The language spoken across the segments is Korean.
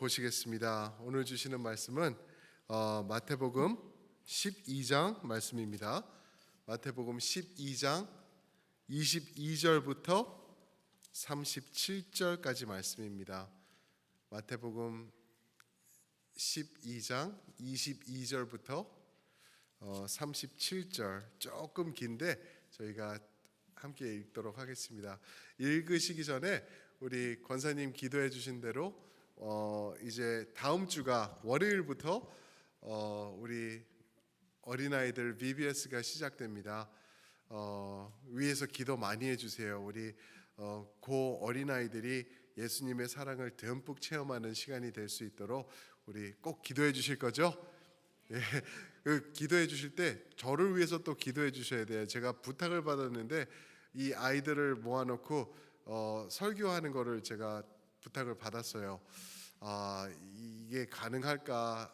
보시겠습니다. 오늘 주시는 말씀은 마태복음 12장 말씀입니다. 마태복음 12장 22절부터 37절까지 말씀입니다. 마태복음 12장 22절부터 37절, 조금 긴데 저희가 함께 읽도록 하겠습니다. 읽으시기 전에 우리 권사님 기도해 주신 대로 이제 다음 주가 월요일부터 우리 어린아이들 VBS가 시작됩니다. 위에서 기도 많이 해주세요. 우리 고 어린아이들이 예수님의 사랑을 듬뿍 체험하는 시간이 될 수 있도록 우리 꼭 기도해 주실 거죠? 예, 기도해 주실 때 저를 위해서 또 기도해 주셔야 돼요. 제가 부탁을 받았는데 이 아이들을 모아놓고 설교하는 거를 제가 부탁을 받았어요. 이게 가능할까?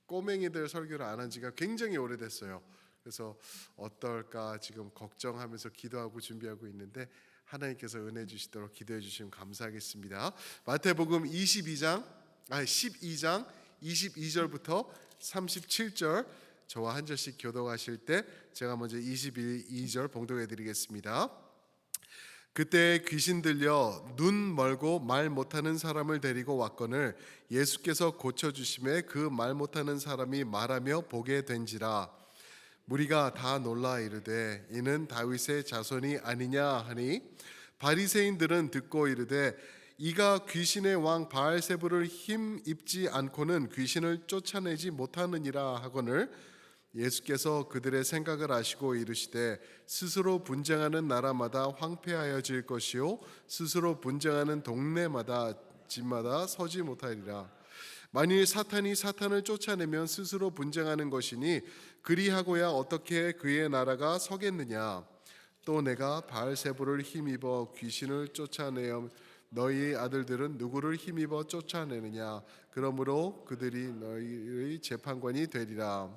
꼬맹이들 설교를 안 한 지가 굉장히 오래됐어요. 그래서 어떨까 지금 걱정하면서 기도하고 준비하고 있는데 하나님께서 은혜 주시도록 기도해 주시면 감사하겠습니다. 마태복음 12장 22절부터 37절 저와 한 절씩 교독하실 때 제가 먼저 22절 봉독해 드리겠습니다. 그때 귀신 들려 눈 멀고 말 못하는 사람을 데리고 왔거늘 예수께서 고쳐주심에 그 말 못하는 사람이 말하며 보게 된지라. 무리가 다 놀라 이르되 이는 다윗의 자손이 아니냐 하니 바리새인들은 듣고 이르되 이가 귀신의 왕 바알세불을 힘 입지 않고는 귀신을 쫓아내지 못하느니라 하거늘 예수께서 그들의 생각을 아시고 이르시되 스스로 분쟁하는 나라마다 황폐하여질 것이요 스스로 분쟁하는 동네마다 집마다 서지 못하리라. 만일 사탄이 사탄을 쫓아내면 스스로 분쟁하는 것이니 그리하고야 어떻게 그의 나라가 서겠느냐. 또 내가 바알세불을 힘입어 귀신을 쫓아내어 너희 아들들은 누구를 힘입어 쫓아내느냐. 그러므로 그들이 너희의 재판관이 되리라.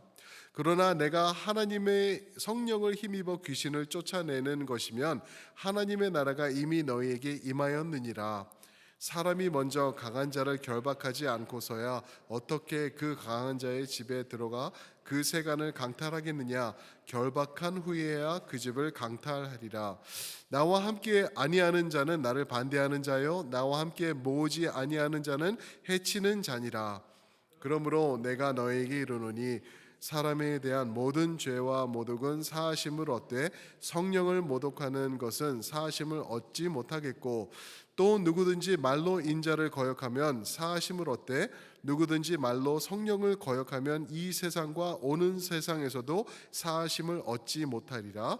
그러나 내가 하나님의 성령을 힘입어 귀신을 쫓아내는 것이면 하나님의 나라가 이미 너희에게 임하였느니라. 사람이 먼저 강한 자를 결박하지 않고서야 어떻게 그 강한 자의 집에 들어가 그 세간을 강탈하겠느냐. 결박한 후에야 그 집을 강탈하리라. 나와 함께 아니하는 자는 나를 반대하는 자요 나와 함께 모으지 아니하는 자는 해치는 자니라. 그러므로 내가 너에게 이르노니 사람에 대한 모든 죄와 모독은 사하심을 얻되 성령을 모독하는 것은 사하심을 얻지 못하겠고 또 누구든지 말로 인자를 거역하면 사하심을 얻되 누구든지 말로 성령을 거역하면 이 세상과 오는 세상에서도 사하심을 얻지 못하리라.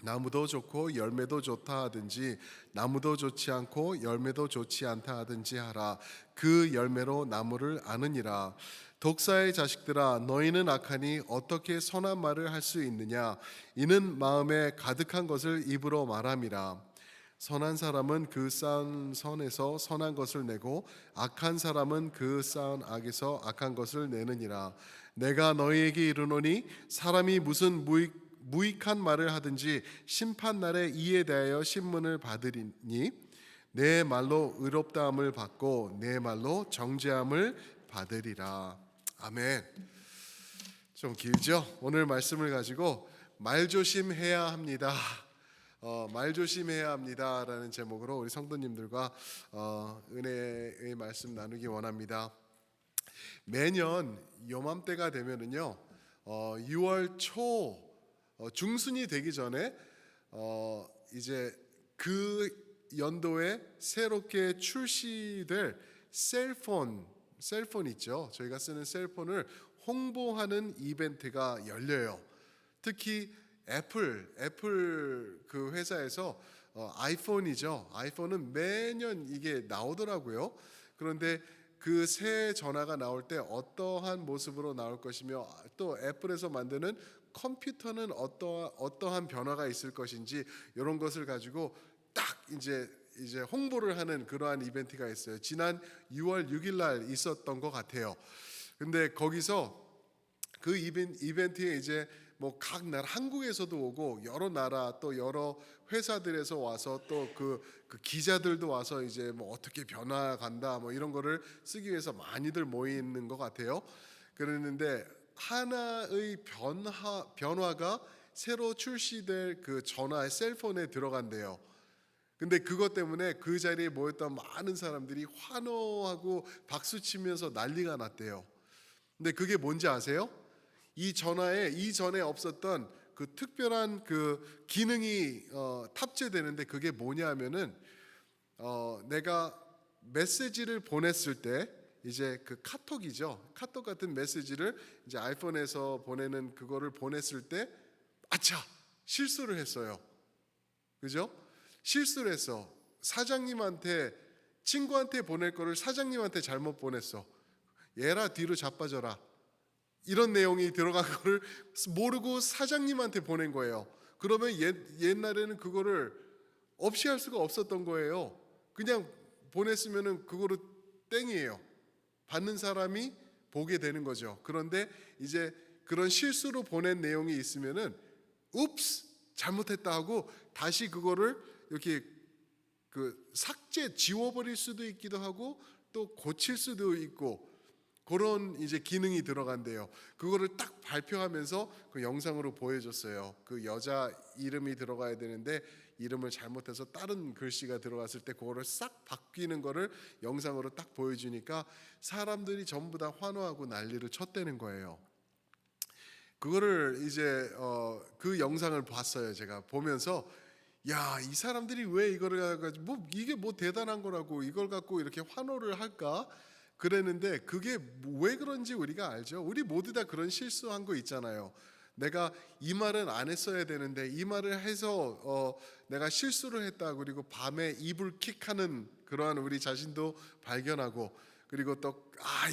나무도 좋고 열매도 좋다 하든지 나무도 좋지 않고 열매도 좋지 않다 하든지 하라. 그 열매로 나무를 아느니라. 독사의 자식들아 너희는 악하니 어떻게 선한 말을 할 수 있느냐. 이는 마음에 가득한 것을 입으로 말함이라. 선한 사람은 그 쌓은 선에서 선한 것을 내고 악한 사람은 그 쌓은 악에서 악한 것을 내느니라. 내가 너희에게 이르노니 사람이 무슨 무익한 말을 하든지 심판날에 이에 대하여 신문을 받으리니 내 말로 의롭다함을 받고 내 말로 정죄함을 받으리라. 아멘. 좀 길죠? 오늘 말씀을 가지고 말조심해야 합니다. 말조심해야 합니다라는 제목으로 우리 성도님들과 은혜의 말씀 나누기 원합니다. 매년 요맘때가 되면은요 6월 초 중순이 되기 전에 이제 그 연도에 새롭게 출시될 셀폰 있죠. 저희가 쓰는 셀폰을 홍보하는 이벤트가 열려요. 특히 애플 그 회사에서 아이폰이죠. 아이폰은 매년 이게 나오더라고요. 그런데 그 새 전화가 나올 때 어떠한 모습으로 나올 것이며 또 애플에서 만드는 컴퓨터는 어떠한 변화가 있을 것인지 이런 것을 가지고 딱 이제 홍보를 하는 그러한 이벤트가 있어요. 지난 6월 6일 날 있었던 것 같아요. 근데 거기서 그 이벤트에 이제 뭐 각 나라 한국에서도 오고 여러 나라 또 여러 회사들에서 와서 또 그 기자들도 와서 이제 뭐 어떻게 변화간다 뭐 이런 거를 쓰기 위해서 많이들 모이는 것 같아요. 그랬는데 하나의 변화가 새로 출시될 그 전화의 셀폰에 들어간대요. 근데 그것 때문에 그 자리에 모였던 많은 사람들이 환호하고 박수 치면서 난리가 났대요. 근데 그게 뭔지 아세요? 이 전화에 이전에 없었던 그 특별한 그 기능이 탑재되는데 그게 뭐냐면은 내가 메시지를 보냈을 때 이제 그 카톡이죠. 카톡 같은 메시지를 이제 아이폰에서 보내는 그거를 보냈을 때 아차 실수를 했어요. 그죠? 실수를 했어. 사장님한테 친구한테 보낼 거를 사장님한테 잘못 보냈어. 얘라 뒤로 자빠져라. 이런 내용이 들어간 거를 모르고 사장님한테 보낸 거예요. 그러면 옛날에는 그거를 없이 할 수가 없었던 거예요. 그냥 보냈으면은 그거로 땡이에요. 받는 사람이 보게 되는 거죠. 그런데 이제 그런 실수로 보낸 내용이 있으면은 읍스 잘못했다 하고 다시 그거를 이렇게 그 삭제 지워버릴 수도 있기도 하고 또 고칠 수도 있고 그런 이제 기능이 들어간대요. 그거를 딱 발표하면서 그 영상으로 보여줬어요. 그 여자 이름이 들어가야 되는데 이름을 잘못해서 다른 글씨가 들어갔을 때 그거를 싹 바뀌는 거를 영상으로 딱 보여주니까 사람들이 전부 다 환호하고 난리를 쳤다는 거예요. 그거를 이제 그 영상을 봤어요. 제가 보면서 야, 이 사람들이 왜 이거를 가지고 뭐 이게 뭐 대단한 거라고 이걸 갖고 이렇게 환호를 할까? 그랬는데 그게 왜 그런지 우리가 알죠. 우리 모두 다 그런 실수한 거 있잖아요. 내가 이 말은 안 했어야 되는데 이 말을 해서 내가 실수를 했다. 그리고 밤에 이불킥하는 그러한 우리 자신도 발견하고 그리고 또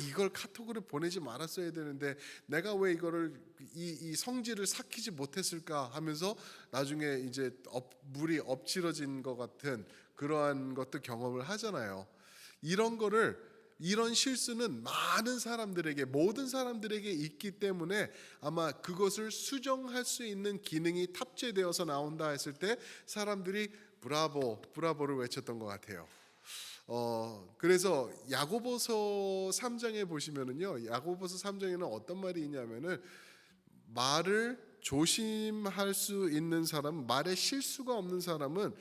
이걸 카톡으로 보내지 말았어야 되는데 내가 왜 이거를 이 성질을 삭히지 못했을까 하면서 나중에 이제 물이 엎질러진 것 같은 그러한 것도 경험을 하잖아요. 이런 실수는 많은 사람들에게 모든 사람들에게 있기 때문에 아마 그것을 수정할 수 있는 기능이 탑재되어서 나온다 했을 때 사람들이 브라보를 외쳤던 것 같아요. 그래서 야고보서 3장에 보시면은요. 야고보서 3장에는 어떤 말이 있냐면은 말을 조심할 수 있는 사람, 말에 실수가 없는 사람은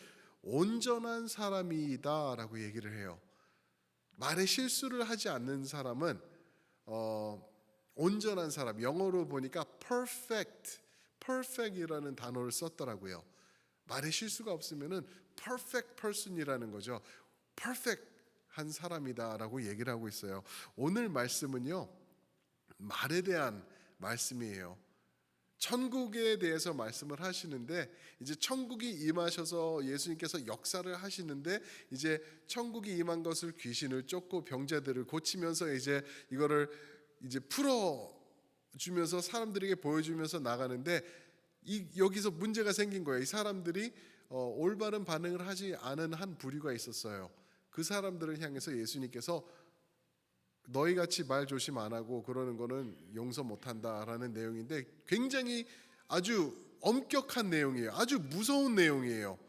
온전한 사람이다라고 얘기를 해요. 말에 실수를 하지 않는 사람은 온전한 사람. 영어로 보니까 perfect이라는 단어를 썼더라고요. 말에 실수가 없으면은 perfect person이라는 거죠. perfect한 사람이다라고 얘기를 하고 있어요. 오늘 말씀은요. 말에 대한 말씀이에요. 천국에 대해서 말씀을 하시는데 이제 천국이 임하셔서 예수님께서 역사를 하시는데 이제 천국이 임한 것을 귀신을 쫓고 병자들을 고치면서 이제 이거를 이제 풀어 주면서 사람들에게 보여주면서 나가는데 여기서 문제가 생긴 거예요. 이 사람들이 올바른 반응을 하지 않은 한 부류가 있었어요. 그 사람들을 향해서 예수님께서 너희 같이 말 조심 안 하고 그러는 거는 용서 못 한다라는 내용인데 굉장히 아주 엄격한 내용이에요. 아주 무서운 내용이에요.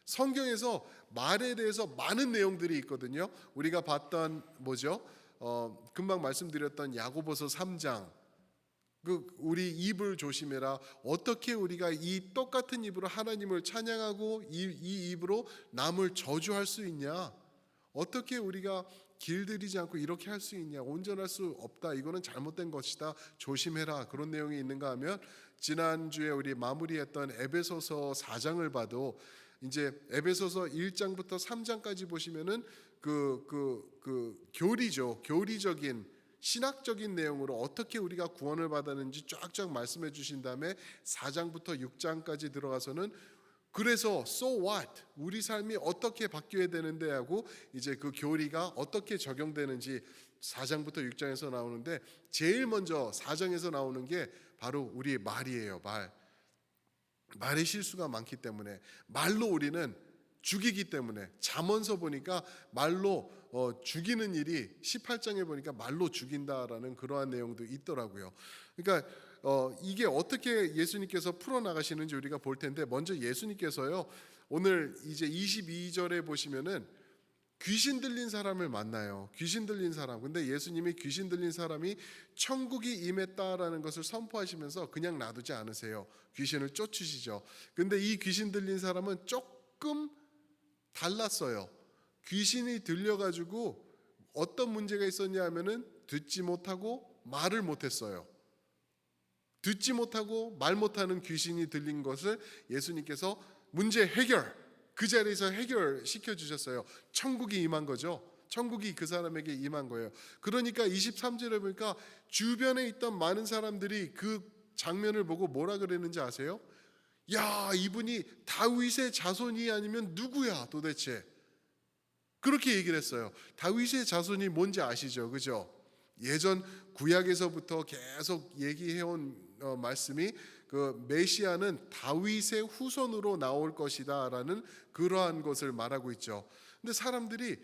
성경에서 말에 대해서 많은 내용들이 있거든요. 우리가 봤던 금방 말씀드렸던 야고보서 3장. 우리 입을 조심해라. 어떻게 우리가 이 똑같은 입으로 하나님을 찬양하고 이 입으로 남을 저주할 수 있냐? 어떻게 우리가 길들이지 않고 이렇게 할 수 있냐? 온전할 수 없다. 이거는 잘못된 것이다. 조심해라. 그런 내용이 있는가 하면 지난주에 우리 마무리했던 에베소서 4장을 봐도 이제 에베소서 1장부터 3장까지 보시면은 그 교리죠. 교리적인 신학적인 내용으로 어떻게 우리가 구원을 받았는지 쫙쫙 말씀해 주신 다음에 4장부터 6장까지 들어가서는 그래서 so what? 우리 삶이 어떻게 바뀌어야 되는데 하고 이제 그 교리가 어떻게 적용되는지 4장부터 6장에서 나오는데 제일 먼저 4장에서 나오는 게 바로 우리의 말이에요. 말의 실수가 많기 때문에 말로 우리는 죽이기 때문에 잠언서 보니까 말로 죽이는 일이 18장에 보니까 말로 죽인다라는 그러한 내용도 있더라고요. 그러니까 이게 어떻게 예수님께서 풀어 나가시는지 우리가 볼 텐데, 먼저 예수님께서요 오늘 이제 22절에 보시면은 귀신 들린 사람을 만나요. 귀신 들린 사람. 근데 예수님이 귀신 들린 사람이 천국이 임했다라는 것을 선포하시면서 그냥 놔두지 않으세요. 귀신을 쫓으시죠. 근데 이 귀신 들린 사람은 조금 달랐어요. 귀신이 들려가지고 어떤 문제가 있었냐 하면은 듣지 못하고 말을 못했어요. 듣지 못하고 말 못하는 귀신이 들린 것을 예수님께서 문제 해결, 그 자리에서 해결시켜 주셨어요. 천국이 임한 거죠. 천국이 그 사람에게 임한 거예요. 그러니까 23절에 보니까 주변에 있던 많은 사람들이 그 장면을 보고 뭐라 그랬는지 아세요? 야, 이분이 다윗의 자손이 아니면 누구야 도대체? 그렇게 얘기를 했어요. 다윗의 자손이 뭔지 아시죠? 그죠? 예전 구약에서부터 계속 얘기해온 말씀이 그 메시아는 다윗의 후손으로 나올 것이다라는 그러한 것을 말하고 있죠. 근데 사람들이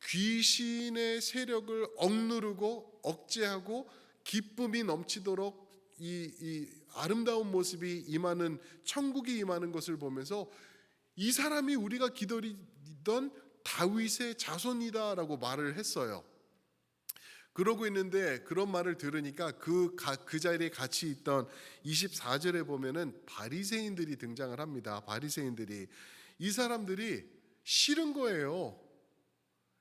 귀신의 세력을 억누르고 억제하고 기쁨이 넘치도록 이 아름다운 모습이 임하는, 천국이 임하는 것을 보면서 이 사람이 우리가 기다리던 다윗의 자손이다라고 말을 했어요. 그러고 있는데 그런 말을 들으니까 그 자리에 같이 있던 24절에 보면은 바리새인들이 등장을 합니다. 바리새인들이, 이 사람들이 싫은 거예요.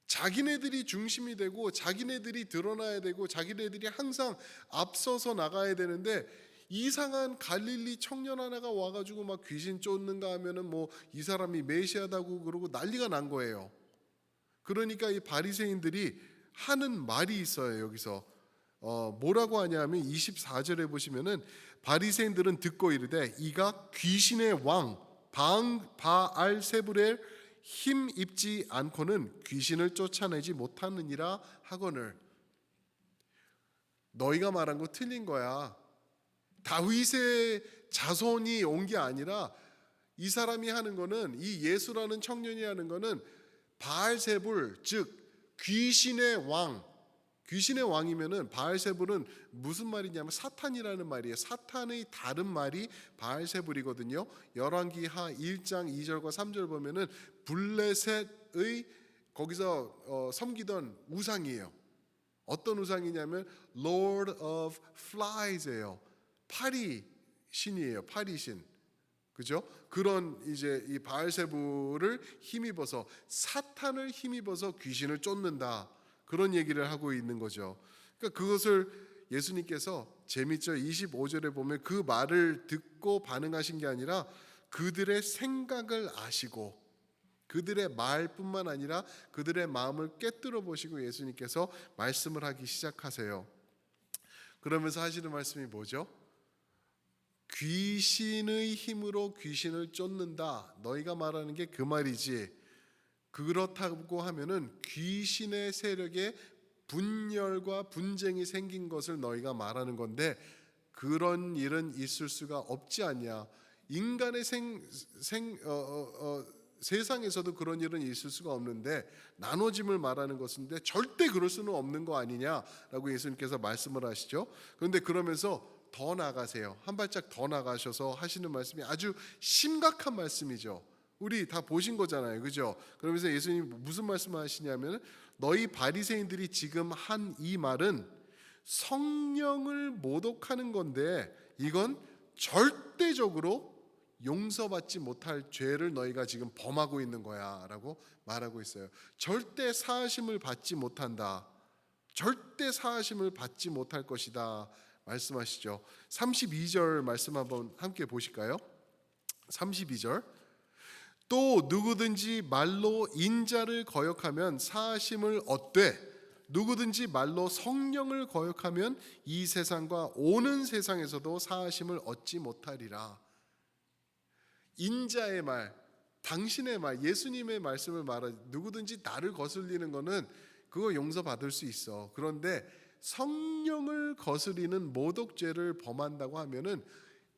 자기네들이 중심이 되고 자기네들이 드러나야 되고 자기네들이 항상 앞서서 나가야 되는데, 이상한 갈릴리 청년 하나가 와가지고 막 귀신 쫓는가 하면은 뭐 이 사람이 메시아다고 그러고 난리가 난 거예요. 그러니까 이 바리새인들이 하는 말이 있어요. 여기서 뭐라고 하냐면 24절에 보시면은 바리새인들은 듣고 이르되 이가 귀신의 왕 바알세불에 힘 입지 않고는 귀신을 쫓아내지 못하느니라 하거늘. 너희가 말한 거 틀린 거야. 다윗의 자손이 온 게 아니라 이 사람이 하는 거는, 이 예수라는 청년이 하는 거는 바알세불, 즉 귀신의 왕. 귀신의 왕이면은 바알세불은 무슨 말이냐면 사탄이라는 말이에요. 사탄의 다른 말이 바알세불이거든요. 열왕기하 1장 2절과 3절 보면은 블레셋의 거기서 섬기던 우상이에요. 어떤 우상이냐면 Lord of Flies예요. 파리 신이에요. 파리 신. 그죠? 그런 이제 이 바알세불을 힘입어서, 사탄을 힘입어서 귀신을 쫓는다. 그런 얘기를 하고 있는 거죠. 그러니까 그것을 예수님께서 재밌죠. 25절에 보면 그 말을 듣고 반응하신 게 아니라 그들의 생각을 아시고 그들의 말뿐만 아니라 그들의 마음을 꿰뚫어 보시고 예수님께서 말씀을 하기 시작하세요. 그러면서 하시는 말씀이 뭐죠? 귀신의 힘으로 귀신을 쫓는다. 너희가 말하는 게 그 말이지. 그렇다고 하면은 귀신의 세력에 분열과 분쟁이 생긴 것을 너희가 말하는 건데, 그런 일은 있을 수가 없지 않냐. 인간의 세상에서도 그런 일은 있을 수가 없는데 나눠짐을 말하는 것인데 절대 그럴 수는 없는 거 아니냐라고 예수님께서 말씀을 하시죠. 그런데 그러면서 더 나가세요. 한 발짝 더 나가셔서 하시는 말씀이 아주 심각한 말씀이죠. 우리 다 보신 거잖아요. 그죠? 그러면서 예수님이 무슨 말씀을 하시냐면, 너희 바리새인들이 지금 한 이 말은 성령을 모독하는 건데 이건 절대적으로 용서받지 못할 죄를 너희가 지금 범하고 있는 거야 라고 말하고 있어요. 절대 사하심을 받지 못한다. 절대 사하심을 받지 못할 것이다 말씀하시죠. 32절 말씀 한번 함께 보실까요? 32절. 또 누구든지 말로 인자를 거역하면 사하심을 얻되 누구든지 말로 성령을 거역하면 이 세상과 오는 세상에서도 사하심을 얻지 못하리라. 인자의 말, 당신의 말, 예수님의 말씀을 말하, 누구든지 나를 거슬리는 거는 그거 용서받을 수 있어. 그런데 성령을 거스리는 모독죄를 범한다고 하면은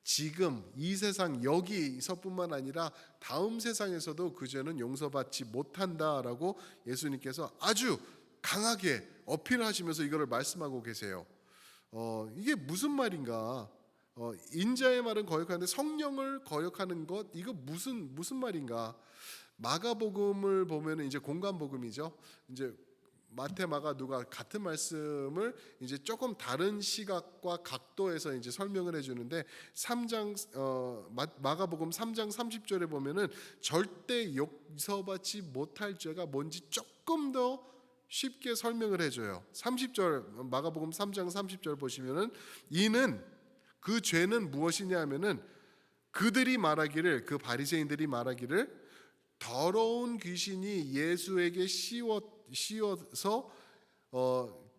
지금 이 세상 여기서뿐만 아니라 다음 세상에서도 그 죄는 용서받지 못한다라고 예수님께서 아주 강하게 어필하시면서 이거를 말씀하고 계세요. 이게 무슨 말인가? 인자의 말은 거역하는데 성령을 거역하는 것, 이거 무슨 말인가? 마가복음을 보면은 이제 공간복음이죠. 이제 마태, 마가, 누가 같은 말씀을 이제 조금 다른 시각과 각도에서 이제 설명을 해주는데 3장 마가복음 3장 30절에 보면은 절대 용서받지 못할 죄가 뭔지 조금 더 쉽게 설명을 해줘요. 30절 마가복음 3장 30절 보시면은 이는 그 죄는 무엇이냐 하면은 그들이 말하기를, 그 바리새인들이 말하기를 더러운 귀신이 예수에게 씌워서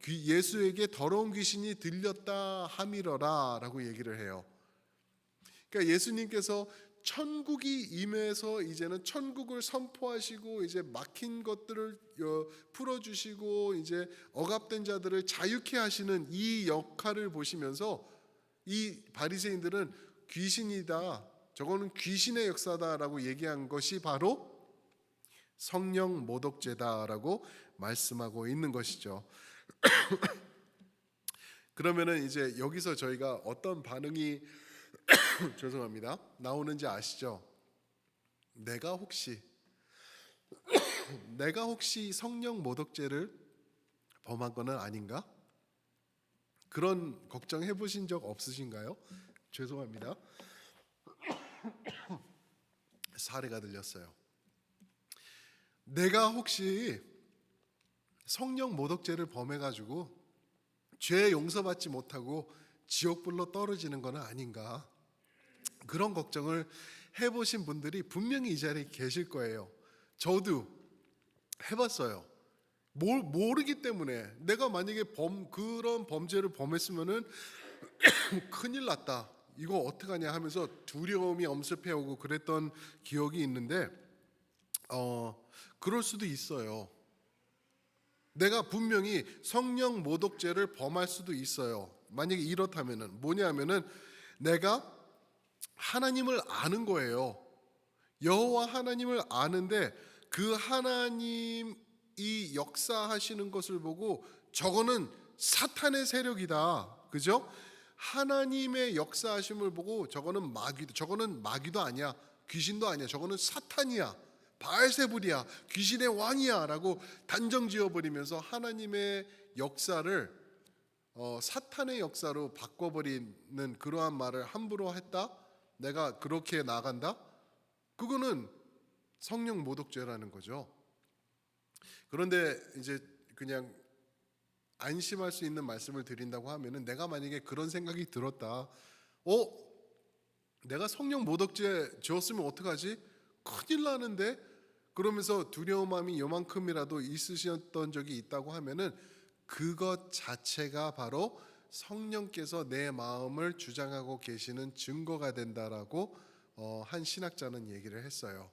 예수에게 더러운 귀신이 들렸다 함이러라라고 얘기를 해요. 그러니까 예수님께서 천국이 임해서 이제는 천국을 선포하시고 이제 막힌 것들을 풀어주시고 이제 억압된 자들을 자유케 하시는 이 역할을 보시면서 이 바리새인들은 귀신이다, 저거는 귀신의 역사다라고 얘기한 것이 바로 성령 모독죄다라고 말씀하고 있는 것이죠. 그러면은 이제 여기서 저희가 어떤 반응이 죄송합니다. 나오는지 아시죠? 내가 혹시 성령 모독죄를 범한 거는 아닌가? 그런 걱정해 보신 적 없으신가요? 죄송합니다. 사례가 들렸어요. 내가 혹시 성령 모독죄를 범해가지고 죄 용서받지 못하고 지옥불로 떨어지는 것은 아닌가? 그런 걱정을 해보신 분들이 분명히 이 자리에 계실 거예요. 저도 해봤어요. 모르기 때문에 내가 만약에 그런 범죄를 범했으면은 큰일 났다, 이거 어떡하냐 하면서 두려움이 엄습해오고 그랬던 기억이 있는데 그럴 수도 있어요. 내가 분명히 성령 모독죄를 범할 수도 있어요. 만약에 이렇다면은 뭐냐면은 내가 하나님을 아는 거예요. 여호와 하나님을 아는데 그 하나님이 역사하시는 것을 보고 저거는 사탄의 세력이다, 그죠? 하나님의 역사하심을 보고 저거는 마귀도 아니야, 귀신도 아니야, 저거는 사탄이야, 바알세불이야, 귀신의 왕이야 라고 단정 지어버리면서 하나님의 역사를 사탄의 역사로 바꿔버리는 그러한 말을 함부로 했다, 내가 그렇게 나간다, 그거는 성령 모독죄라는 거죠. 그런데 이제 그냥 안심할 수 있는 말씀을 드린다고 하면은 내가 만약에 그런 생각이 들었다, 내가 성령 모독죄 지었으면 어떡하지? 큰일 나는데? 그러면서 두려움함이 요만큼이라도 있으셨던 적이 있다고 하면은 그것 자체가 바로 성령께서 내 마음을 주장하고 계시는 증거가 된다라고 한 신학자는 얘기를 했어요.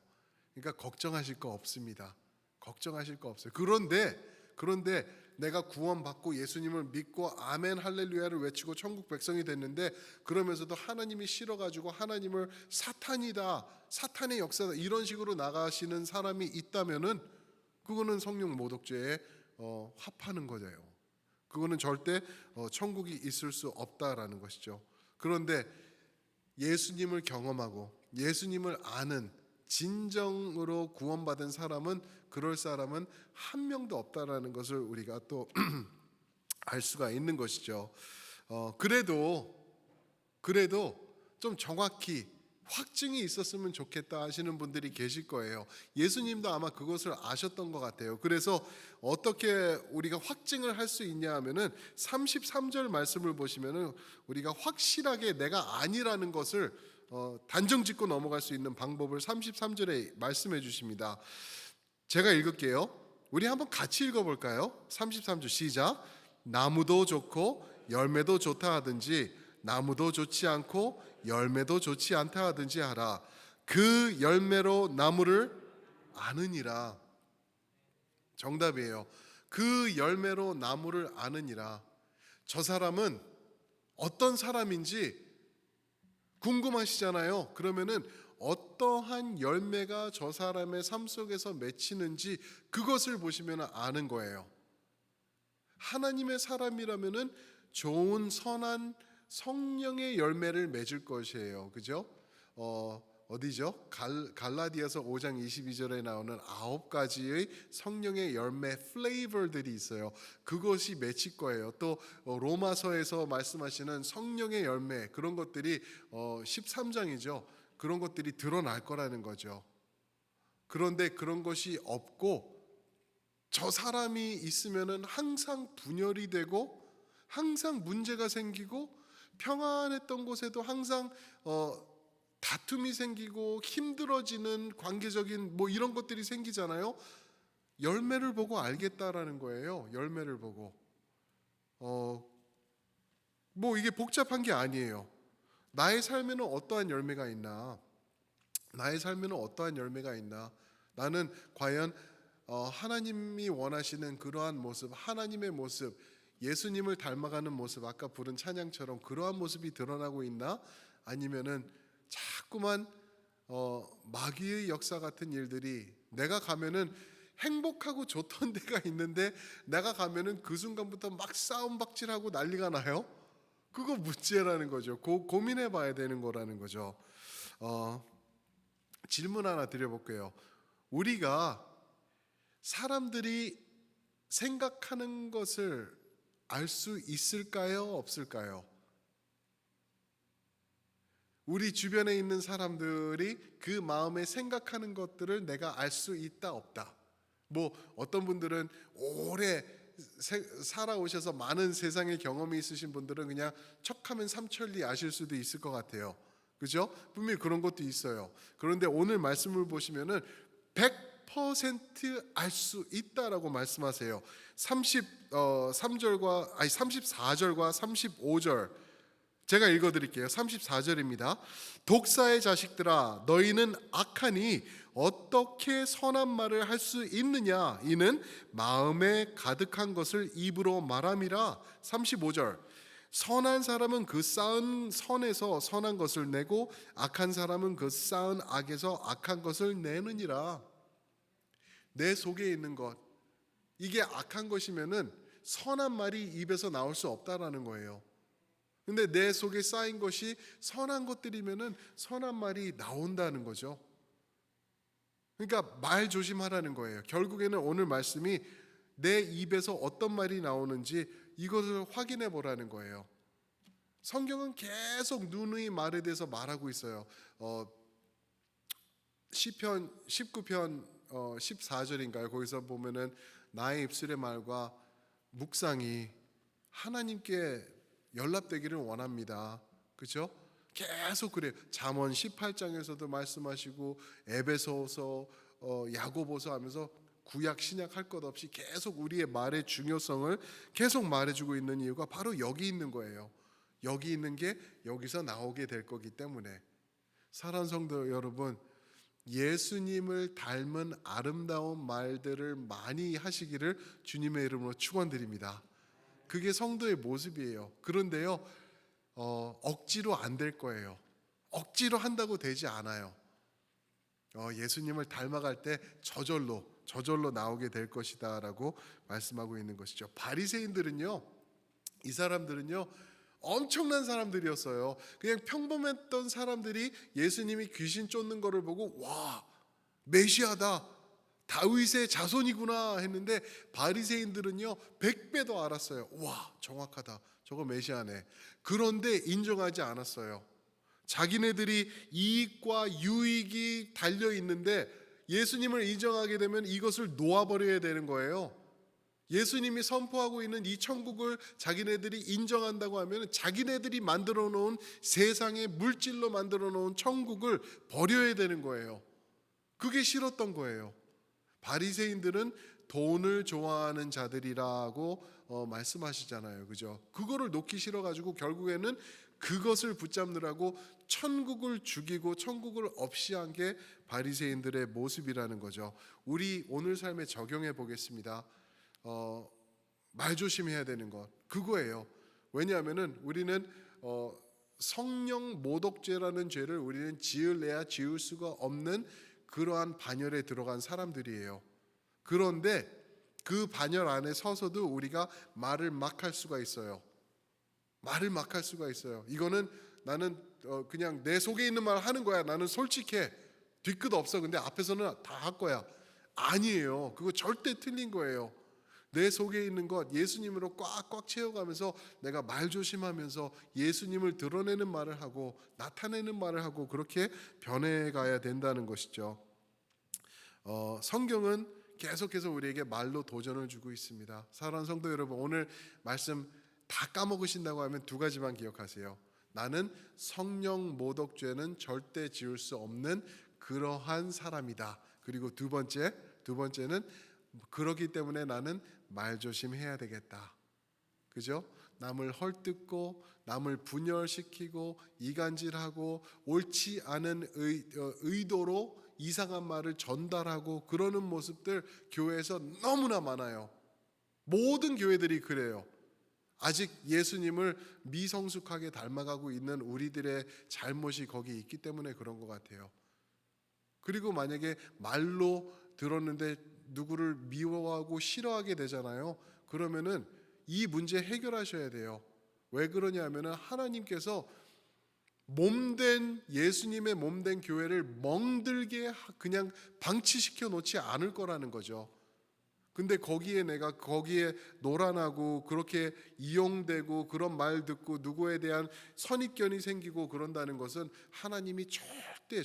그러니까 걱정하실 거 없습니다. 걱정하실 거 없어요. 그런데 내가 구원받고 예수님을 믿고 아멘 할렐루야를 외치고 천국 백성이 됐는데 그러면서도 하나님이 싫어가지고 하나님을 사탄이다, 사탄의 역사다 이런 식으로 나가시는 사람이 있다면은 그거는 성령 모독죄에 합하는 거예요. 그거는 절대 천국이 있을 수 없다라는 것이죠. 그런데 예수님을 경험하고 예수님을 아는 진정으로 구원받은 사람은, 그럴 사람은 한 명도 없다라는 것을 우리가 또 알 수가 있는 것이죠. 그래도 좀 정확히 확증이 있었으면 좋겠다 하시는 분들이 계실 거예요. 예수님도 아마 그것을 아셨던 것 같아요. 그래서 어떻게 우리가 확증을 할 수 있냐 하면은 33절 말씀을 보시면은 우리가 확실하게 내가 아니라는 것을 단정 짓고 넘어갈 수 있는 방법을 33절에 말씀해 주십니다. 제가 읽을게요. 우리 한번 같이 읽어볼까요? 33절 시작. 나무도 좋고 열매도 좋다 하든지 나무도 좋지 않고 열매도 좋지 않다 하든지 하라. 그 열매로 나무를 아느니라. 정답이에요. 그 열매로 나무를 아느니라. 저 사람은 어떤 사람인지 궁금하시잖아요. 그러면은 어떠한 열매가 저 사람의 삶 속에서 맺히는지 그것을 보시면 아는 거예요. 하나님의 사람이라면은 좋은 선한 성령의 열매를 맺을 것이에요. 그죠? 어디죠? 갈라디아서 5장 22절에 나오는 9가지의 성령의 열매 플레이버들이 있어요. 그것이 맺힐 거예요. 또 로마서에서 말씀하시는 성령의 열매, 그런 것들이 13장이죠. 그런 것들이 드러날 거라는 거죠. 그런데 그런 것이 없고 저 사람이 있으면은 항상 분열이 되고 항상 문제가 생기고 평안했던 곳에도 항상 다툼이 생기고 힘들어지는 관계적인 뭐 이런 것들이 생기잖아요. 열매를 보고 알겠다라는 거예요. 열매를 보고. 뭐 이게 복잡한 게 아니에요. 나의 삶에는 어떠한 열매가 있나? 나의 삶에는 어떠한 열매가 있나? 나는 과연 하나님이 원하시는 그러한 모습, 하나님의 모습, 예수님을 닮아가는 모습, 아까 부른 찬양처럼 그러한 모습이 드러나고 있나? 아니면은 자꾸만 마귀의 역사 같은 일들이, 내가 가면은 행복하고 좋던 데가 있는데 내가 가면은 그 순간부터 막 싸움박질하고 난리가 나요. 그거 문제라는 거죠. 고민해 봐야 되는 거라는 거죠. 질문 하나 드려볼게요. 우리가 사람들이 생각하는 것을 알 수 있을까요? 없을까요? 우리 주변에 있는 사람들이 그 마음에 생각하는 것들을 내가 알 수 있다 없다. 뭐 어떤 분들은 오래 살아오셔서 많은 세상의 경험이 있으신 분들은 그냥 척하면 삼천리 아실 수도 있을 것 같아요. 그죠? 분명히 그런 것도 있어요. 그런데 오늘 말씀을 보시면은 100% 알 수 있다라고 말씀하세요. 34절과 35절 제가 읽어드릴게요. 34절입니다. 독사의 자식들아, 너희는 악하니 어떻게 선한 말을 할 수 있느냐? 이는 마음에 가득한 것을 입으로 말함이라. 35절. 선한 사람은 그 쌓은 선에서 선한 것을 내고 악한 사람은 그 쌓은 악에서 악한 것을 내느니라. 내 속에 있는 것, 이게 악한 것이면은 선한 말이 입에서 나올 수 없다라는 거예요. 근데 내 속에 쌓인 것이 선한 것들이면은 선한 말이 나온다는 거죠. 그러니까 말 조심하라는 거예요. 결국에는 오늘 말씀이 내 입에서 어떤 말이 나오는지 이것을 확인해 보라는 거예요. 성경은 계속 누누이 말에 대해서 말하고 있어요. 시편 19편 14절인가요? 거기서 보면은 나의 입술의 말과 묵상이 하나님께 연락되기를 원합니다. 그렇죠? 계속 그래요. 잠언 18장에서도 말씀하시고 에베소서, 야고보서 하면서 구약 신약 할 것 없이 계속 우리의 말의 중요성을 계속 말해주고 있는 이유가 바로 여기 있는 거예요. 여기 있는 게 여기서 나오게 될 거기 때문에. 사랑하는 성도 여러분, 예수님을 닮은 아름다운 말들을 많이 하시기를 주님의 이름으로 축원드립니다. 그게 성도의 모습이에요. 그런데요, 억지로 안 될 거예요. 억지로 한다고 되지 않아요. 예수님을 닮아갈 때 저절로 나오게 될 것이다라고 말씀하고 있는 것이죠. 바리새인들은요, 이 사람들은요, 엄청난 사람들이었어요. 그냥 평범했던 사람들이 예수님이 귀신 쫓는 거를 보고 와, 메시아다, 다윗의 자손이구나 했는데 바리새인들은요 100배도 알았어요. 와, 정확하다, 저거 메시아네. 그런데 인정하지 않았어요. 자기네들이 이익과 유익이 달려 있는데 예수님을 인정하게 되면 이것을 놓아버려야 되는 거예요. 예수님이 선포하고 있는 이 천국을 자기네들이 인정한다고 하면 자기네들이 만들어 놓은 세상의 물질로 만들어 놓은 천국을 버려야 되는 거예요. 그게 싫었던 거예요. 바리새인들은 돈을 좋아하는 자들이라고 말씀하시잖아요. 그죠? 그거를 놓기 싫어가지고 결국에는 그것을 붙잡느라고 천국을 죽이고 천국을 없이 한 게 바리새인들의 모습이라는 거죠. 우리 오늘 삶에 적용해 보겠습니다. 말 조심해야 되는 것 그거예요. 왜냐하면은 우리는 성령 모독죄라는 죄를 우리는 지을래야 지을 수가 없는 그러한 반열에 들어간 사람들이에요. 그런데 그 반열 안에 서서도 우리가 말을 막 할 수가 있어요. 말을 막 할 수가 있어요. 이거는 나는 그냥 내 속에 있는 말 하는 거야. 나는 솔직해. 뒤끝 없어. 근데 앞에서는 다 할 거야. 아니에요. 그거 절대 틀린 거예요. 내 속에 있는 것 예수님으로 꽉꽉 채워가면서 내가 말 조심하면서 예수님을 드러내는 말을 하고 나타내는 말을 하고 그렇게 변해가야 된다는 것이죠. 성경은 계속해서 우리에게 말로 도전을 주고 있습니다. 사랑하는 성도 여러분, 오늘 말씀 다 까먹으신다고 하면 두 가지만 기억하세요. 나는 성령 모독죄는 절대 지을 수 없는 그러한 사람이다. 그리고 두 번째는 그러기 때문에 나는 말 조심해야 되겠다. 그죠? 남을 헐뜯고 남을 분열시키고 이간질하고 옳지 않은 의도로 이상한 말을 전달하고 그러는 모습들 교회에서 너무나 많아요. 모든 교회들이 그래요. 아직 예수님을 미성숙하게 닮아가고 있는 우리들의 잘못이 거기 있기 때문에 그런 것 같아요. 그리고 만약에 말로 들었는데 누구를 미워하고 싫어하게 되잖아요. 그러면은 이 문제 해결하셔야 돼요. 왜 그러냐면은 하나님께서 몸된 예수님의 몸된 교회를 멍들게 그냥 방치시켜 놓지 않을 거라는 거죠. 근데 거기에 내가 거기에 노란하고 그렇게 이용되고 그런 말 듣고 누구에 대한 선입견이 생기고 그런다는 것은 하나님이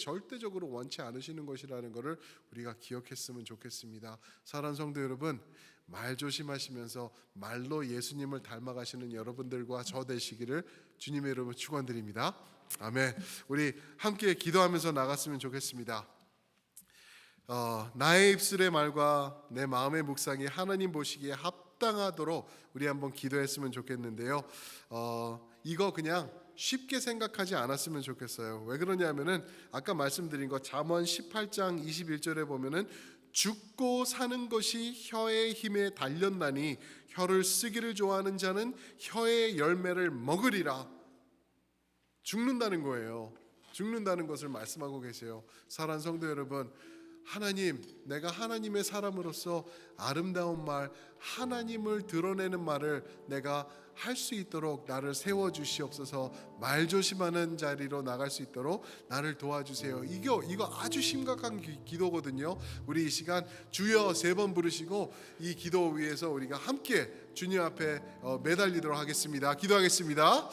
절대적으로 원치 않으시는 것이라는 것을 우리가 기억했으면 좋겠습니다. 사랑하는 성도 여러분, 말 조심하시면서 말로 예수님을 닮아가시는 여러분들과 저 되시기를 주님의 이름으로 축원드립니다. 아멘. 우리 함께 기도하면서 나갔으면 좋겠습니다. 나의 입술의 말과 내 마음의 묵상이 하나님 보시기에 합당하도록 우리 한번 기도했으면 좋겠는데요. 이거 그냥 쉽게 생각하지 않았으면 좋겠어요. 왜 그러냐면은 아까 말씀드린 거 잠언 18장 21절에 보면은 죽고 사는 것이 혀의 힘에 달렸나니 혀를 쓰기를 좋아하는 자는 혀의 열매를 먹으리라. 죽는다는 거예요. 죽는다는 것을 말씀하고 계세요. 사랑하는 성도 여러분, 하나님, 내가 하나님의 사람으로서 아름다운 말, 하나님을 드러내는 말을 내가 할 수 있도록 나를 세워주시옵소서. 말 조심하는 자리로 나갈 수 있도록 나를 도와주세요. 이거 아주 심각한 기도거든요. 우리 이 시간 주여 3번 부르시고 이 기도 위에서 우리가 함께 주님 앞에 매달리도록 하겠습니다. 기도하겠습니다.